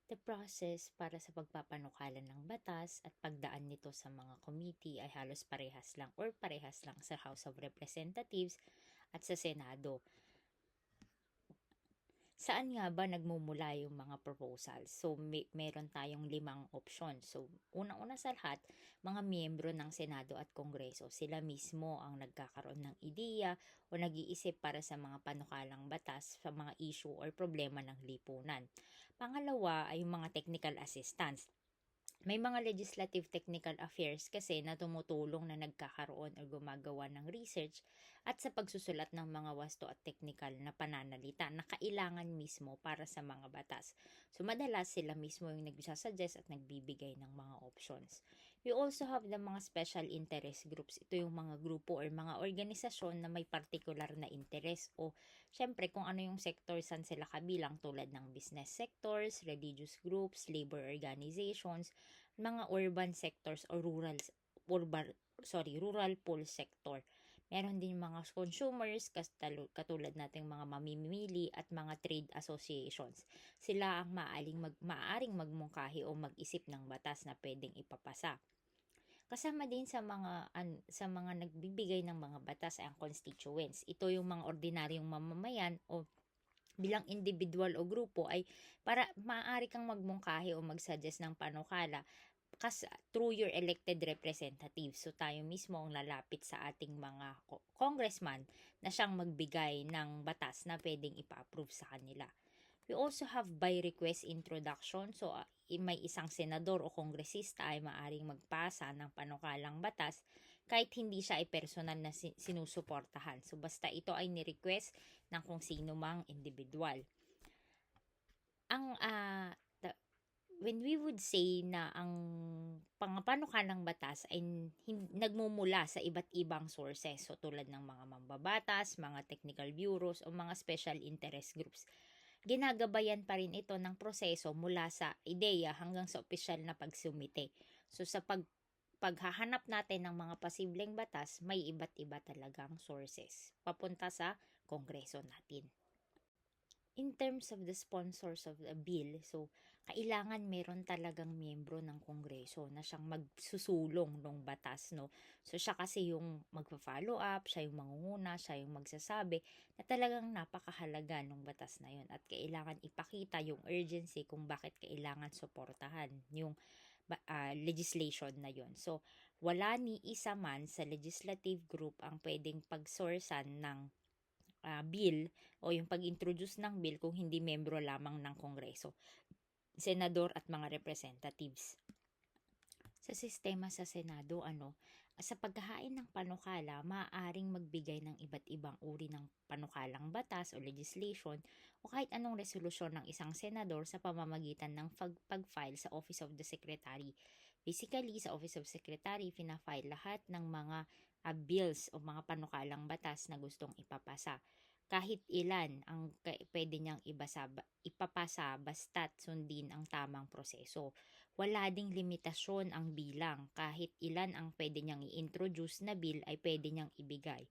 The process para sa pagpapanukala ng batas at pagdaan nito sa mga committee ay halos parehas lang or parehas lang sa House of Representatives at sa Senado. Saan nga ba nagmumula yung mga proposals? So, meron tayong 5 opsyon. So, unang-una sa lahat, mga miyembro ng Senado at Kongreso, sila mismo ang nagkakaroon ng ideya o nag-iisip para sa mga panukalang batas sa mga issue or problema ng lipunan. Pangalawa ay yung mga technical assistants. May mga legislative technical affairs kasi na tumutulong na nagkakaroon o gumagawa ng research at sa pagsusulat ng mga wasto at technical na pananalita na kailangan mismo para sa mga batas. So madalas sila mismo yung nagsasuggest at nagbibigay ng mga options. We also have the mga special interest groups. Ito yung mga grupo or mga organisasyon na may particular na interest o syempre kung ano yung sector saan sila kabilang tulad ng business sectors, religious groups, labor organizations, mga urban sectors o rural pool sector. Meron din mga consumers katulad nating mga mamimili at mga trade associations. Sila ang maaaring magmungkahi o mag-isip ng batas na pwedeng ipapasa. Kasama din sa mga nagbibigay ng mga batas ay ang constituents. Ito yung mga ordinaryong mamamayan o bilang individual o grupo ay para maaari kang magmungkahi o mag-suggest ng panukala through your elected representatives. So tayo mismo ang lalapit sa ating mga congressman na siyang magbigay ng batas na pwedeng ipa-approve sa kanila. We also have by request introduction. So may isang senador o kongresista ay maaring magpasa ng panukalang batas kahit hindi siya ay personal na sinusuportahan. So basta ito ay ni-request ng kung sino mang individual. When we would say na ang panukalang batas ay nagmumula sa iba't ibang sources, so tulad ng mga mambabatas, mga technical bureaus o mga special interest groups, ginagabayan pa rin ito ng proseso mula sa ideya hanggang sa opisyal na pagsumite. So sa paghahanap natin ng mga posibleng batas, may iba't iba talagang sources papunta sa kongreso natin. In terms of the sponsors of the bill, so kailangan meron talagang miyembro ng kongreso na siyang magsusulong ng batas, no? So siya kasi yung magpa-follow up, siya yung mangunguna, siya yung magsasabi na talagang napakahalaga ng batas na yun at kailangan ipakita yung urgency kung bakit kailangan suportahan yung legislation na yun. So wala ni isa man sa legislative group ang pwedeng pagsourcean ng bill o yung pag-introduce ng bill kung hindi membro lamang ng Kongreso, senador at mga representatives. Sa sistema sa Senado, sa paghahain ng panukala, maaaring magbigay ng iba't ibang uri ng panukalang batas o legislation o kahit anong resolusyon ng isang senador sa pamamagitan ng pag-file sa Office of the Secretary. Basically, sa Office of Secretary, fina-file lahat ng mga bills o mga panukalang batas na gustong ipapasa. Kahit ilan ang pwede niyang ipapasa basta't sundin ang tamang proseso. Wala ding limitasyon ang bilang. Kahit ilan ang pwede niyang i-introduce na bill ay pwede niyang ibigay.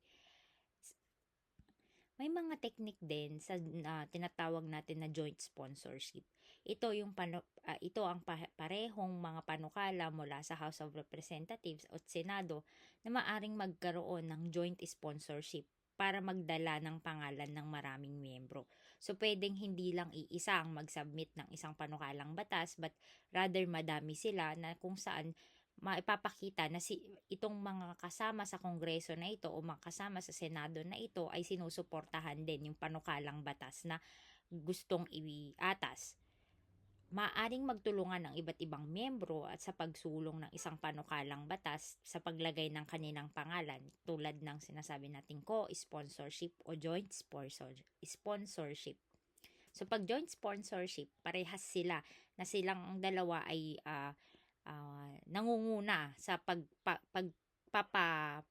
May mga technique din sa tinatawag natin na joint sponsorship. Ito ang parehong mga panukala mula sa House of Representatives at Senado na maaring magkaroon ng joint sponsorship para magdala ng pangalan ng maraming miyembro. So, pwedeng hindi lang iisa ang mag-submit ng isang panukalang batas, but rather madami sila na kung saan maipapakita na itong mga kasama sa kongreso na ito o mga kasama sa senado na ito ay sinusuportahan din yung panukalang batas na gustong iatas. Maaring magtulungan ng iba't ibang miyembro at sa pagsulong ng isang panukalang batas sa paglagay ng kanilang pangalan tulad ng sinasabi nating co-sponsorship o joint sponsorship. So pag joint sponsorship, parehas sila na silang dalawa ay nangunguna sa pagpapatupad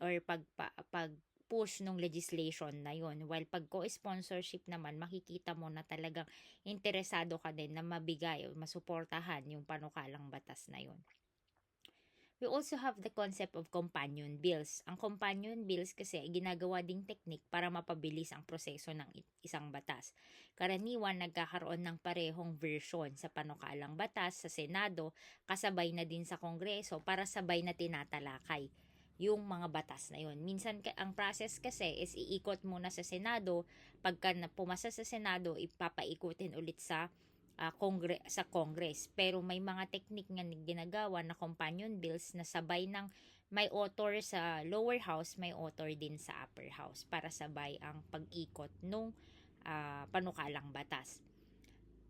or pag-push ng legislation na yon. While pag co-sponsorship naman, makikita mo na talagang interesado ka din na mabigay o masuportahan yung panukalang batas na yon. We also have the concept of companion bills. Ang companion bills kasi ay ginagawa ding teknik para mapabilis ang proseso ng isang batas. Karaniwan nagkakaroon ng parehong version sa panukalang batas sa Senado, kasabay na din sa Kongreso para sabay na tinatalakay yung mga batas na yun. Minsan ang process kasi is iikot muna sa Senado, pagka pumasa sa Senado, ipapaikutin ulit sa Congress. Pero may mga technique nga ginagawa na companion bills na sabay ng may author sa lower house, may author din sa upper house para sabay ang pag-ikot nung panukalang batas.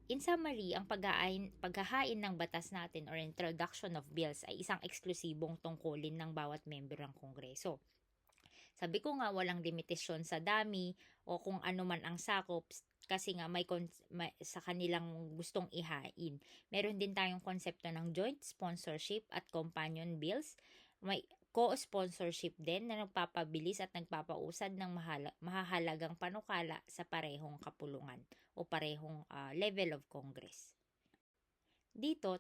In summary, ang paghahain ng batas natin or introduction of bills ay isang eksklusibong tungkulin ng bawat membro ng Kongreso. Sabi ko nga, walang limitasyon sa dami o kung ano man ang sakop kasi nga may sa kanilang gustong ihain. Meron din tayong konsepto ng joint sponsorship at companion bills. May co-sponsorship din na nagpapabilis at nagpapausad ng mahahalagang panukala sa parehong kapulungan o parehong level of Congress. Dito,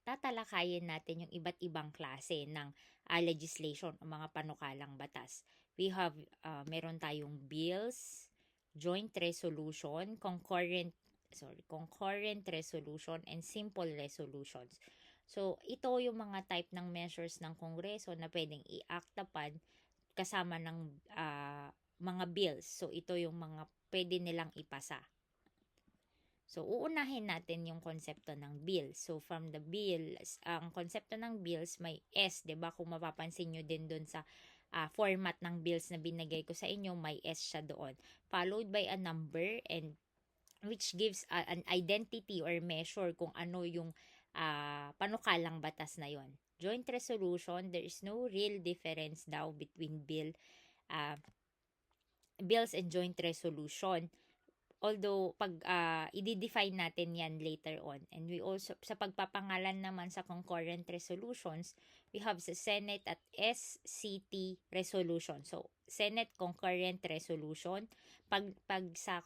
tatalakayin natin yung iba't ibang klase ng legislation o mga panukalang batas. We have, meron tayong bills, joint resolution, concurrent resolution, and simple resolutions. So, ito yung mga type ng measures ng Kongreso na pwedeng i-act upon kasama ng mga bills. So, ito yung mga pwede nilang ipasa. So, uunahin natin yung konsepto ng bill. So, from the bills, ang konsepto ng bills may S, 'di ba? Kung mapapansin nyo din doon sa format ng bills na binigay ko sa inyo, may S siya doon. Followed by a number and which gives an identity or measure kung ano yung panukalang batas na yon. Joint resolution, there is no real difference daw between bills and joint resolution. Although, pag i-define natin yan later on. And we also, sa pagpapangalan naman sa concurrent resolutions, we have sa Senate at SCT resolution. So, Senate concurrent resolution. Pag sa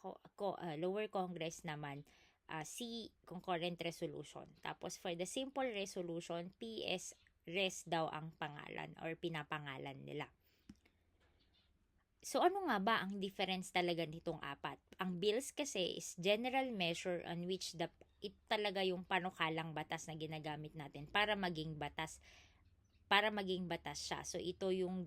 lower Congress naman, C concurrent resolution. Tapos, for the simple resolution, PS res daw ang pangalan or pinapangalan nila. So, ano nga ba ang difference talaga nitong apat? Ang bills kasi is general measure on which it talaga yung panukalang batas na ginagamit natin para maging batas siya. So, ito yung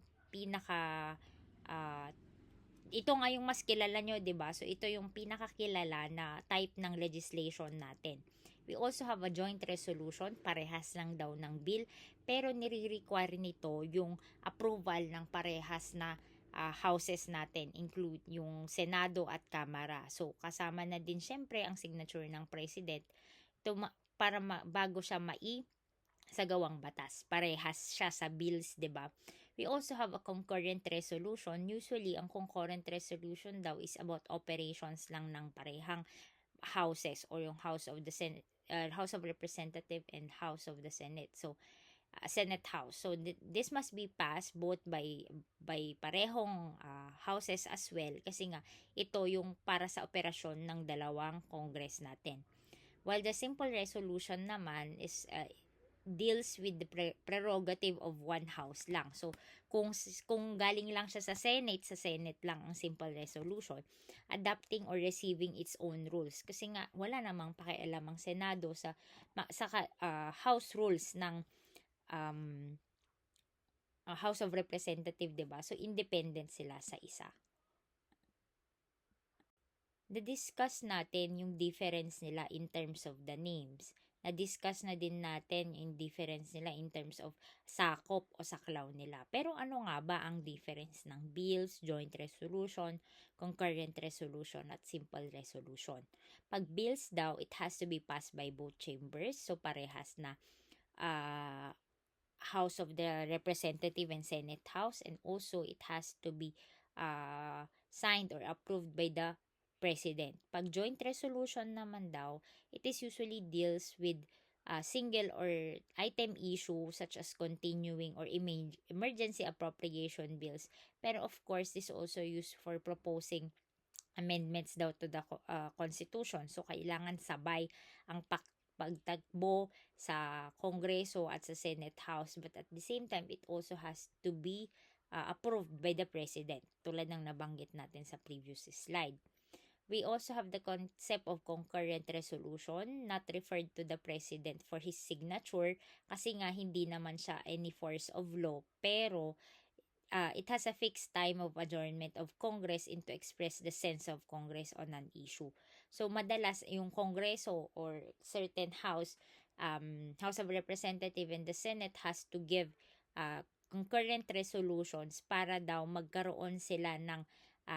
ito nga yung mas kilala nyo, 'di ba? So, ito yung pinakakilala na type ng legislation natin. We also have a joint resolution, parehas lang daw ng bill, pero nire-require nito yung approval ng parehas na houses natin, include yung Senado at Kamara. So, kasama na din syempre ang signature ng President para bago siya sa gawang batas. Parehas siya sa bills, 'di ba? We also have a concurrent resolution. Usually, ang concurrent resolution daw is about operations lang ng parehang houses or yung House of the Senate, House of Representative and House of the Senate. So, Senate House. So, this must be passed both by parehong houses as well kasi nga ito yung para sa operasyon ng dalawang Congress natin. While the simple resolution naman is deals with the prerogative of one house lang. So, kung galing lang siya sa Senate lang ang simple resolution, adopting or receiving its own rules. Kasi nga, wala namang pakialam ang Senado sa House rules ng House of Representative, 'di ba? So, independent sila sa isa. Na-discuss natin yung difference nila in terms of the names. Na-discuss na din natin yung difference nila in terms of sakop o saklaw nila. Pero ano nga ba ang difference ng bills, joint resolution, concurrent resolution, at simple resolution? Pag bills daw, it has to be passed by both chambers. So, parehas na House of the Representative and Senate House, and also it has to be signed or approved by the President. Pag joint resolution naman daw, it is usually deals with single or item issue such as continuing or emergency appropriation bills. Pero of course, this also used for proposing amendments daw to the Constitution. So, kailangan sabay ang pagtakbo sa Kongreso at sa Senate House, but at the same time it also has to be approved by the President, tulad ng nabanggit natin sa previous slide. We also have the concept of concurrent resolution, not referred to the President for his signature kasi nga hindi naman siya any force of law, pero it has a fixed time of adjournment of Congress in to express the sense of Congress on an issue. So madalas yung Kongreso or certain House, House of Representative and the Senate has to give concurrent resolutions para daw magkaroon sila ng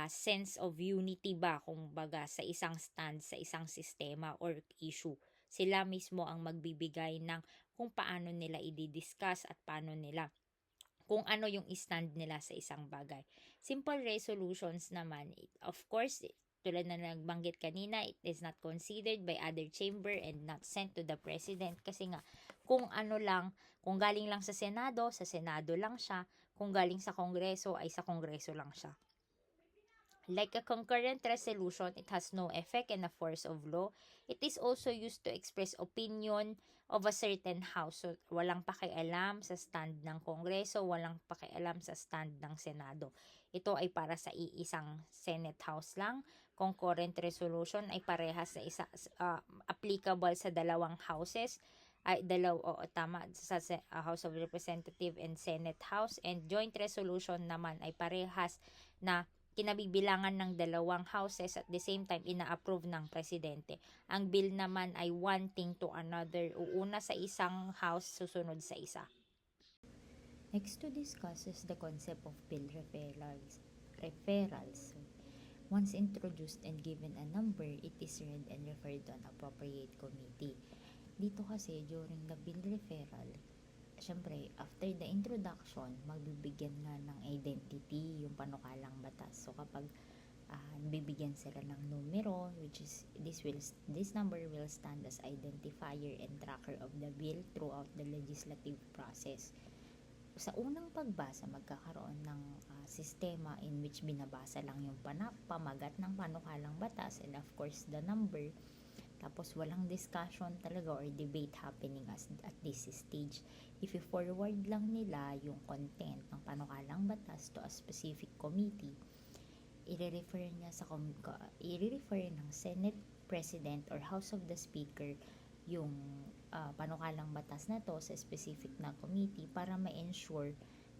sense of unity ba, kung baga, sa isang stand, sa isang sistema or issue. Sila mismo ang magbibigay ng kung paano nila i-discuss at paano nila, kung ano yung stand nila sa isang bagay. Simple resolutions naman, of course, tulad na nagbanggit kanina, it is not considered by other chamber and not sent to the President kasi nga, kung ano lang, kung galing lang sa Senado lang siya, kung galing sa Kongreso ay sa Kongreso lang siya. Like a concurrent resolution, it has no effect and a force of law. It is also used to express opinion of a certain house. So, walang pakialam sa stand ng Kongreso, walang pakialam sa stand ng Senado. Ito ay para sa iisang Senate House lang. Concurrent resolution ay parehas sa applicable sa dalawang houses. Tama, sa House of Representative and Senate House. And joint resolution naman ay parehas na kinabibilangan ng dalawang houses at the same time ina-approve ng presidente. Ang bill naman ay one thing to another. Uuna sa isang house, susunod sa isa. Next to discuss is the concept of bill referrals. Once introduced and given a number, it is read and referred to an appropriate committee. Dito kasi during the bill referral, syempre, after the introduction, magbibigyan nga ng identity yung panukalang batas. So, kapag bibigyan sila ng numero, which is, this number will stand as identifier and tracker of the bill throughout the legislative process. Sa unang pagbasa, magkakaroon ng sistema in which binabasa lang yung pamagat ng panukalang batas and of course the number. Tapos walang discussion talaga or debate happening at this stage. If i-forward lang nila yung content ng panukalang batas to a specific committee, i-refer ng Senate President or House of the Speaker yung panukalang batas na to sa specific na committee para ma-ensure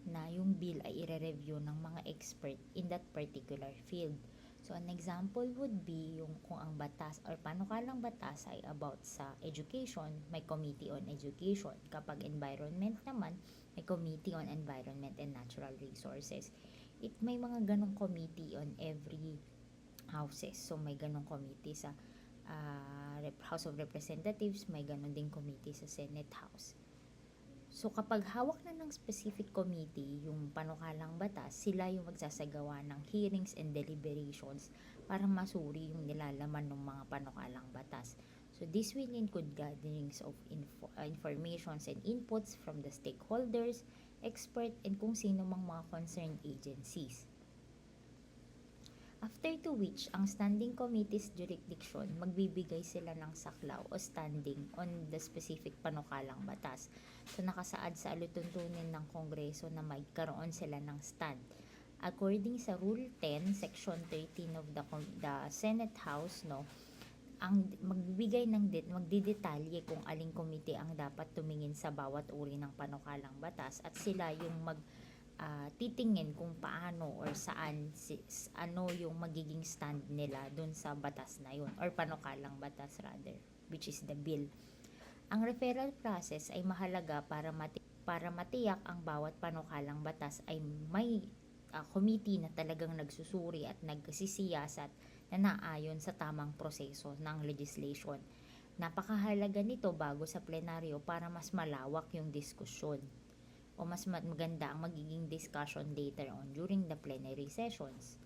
na yung bill ay i-review ng mga expert in that particular field. So, an example would be yung kung ang batas or panukalang batas ay about sa education, may committee on education. Kapag environment naman, may committee on environment and natural resources. May mga ganong committee on every houses. So, may ganong committee sa House of Representatives, may ganon ding committee sa Senate House. So, kapag hawak na ng specific committee yung panukalang batas, sila yung magsasagawa ng hearings and deliberations para masuri yung nilalaman ng mga panukalang batas. So, this will include gatherings of informations and inputs from the stakeholders, expert, and kung sino mang mga concerned agencies. After to which, ang standing committee's jurisdiction, magbibigay sila ng saklaw o standing on the specific panukalang batas. So, nakasaad sa alituntunin ng Kongreso na magkaroon sila ng stand. According sa Rule 10, Section 13 of the Senate House, ang magdidetalye kung aling komite ang dapat tumingin sa bawat uri ng panukalang batas at sila yung titingin kung paano or saan ano yung magiging stand nila dun sa batas na yun or panukalang batas rather, which is the bill. Ang referral process ay mahalaga para matiyak ang bawat panukalang batas ay may committee na talagang nagsusuri at nagsisiyasat na naayon sa tamang proseso ng legislation. Napakahalaga nito bago sa plenaryo para mas malawak yung diskusyon o mas maganda ang magiging discussion later on during the plenary sessions.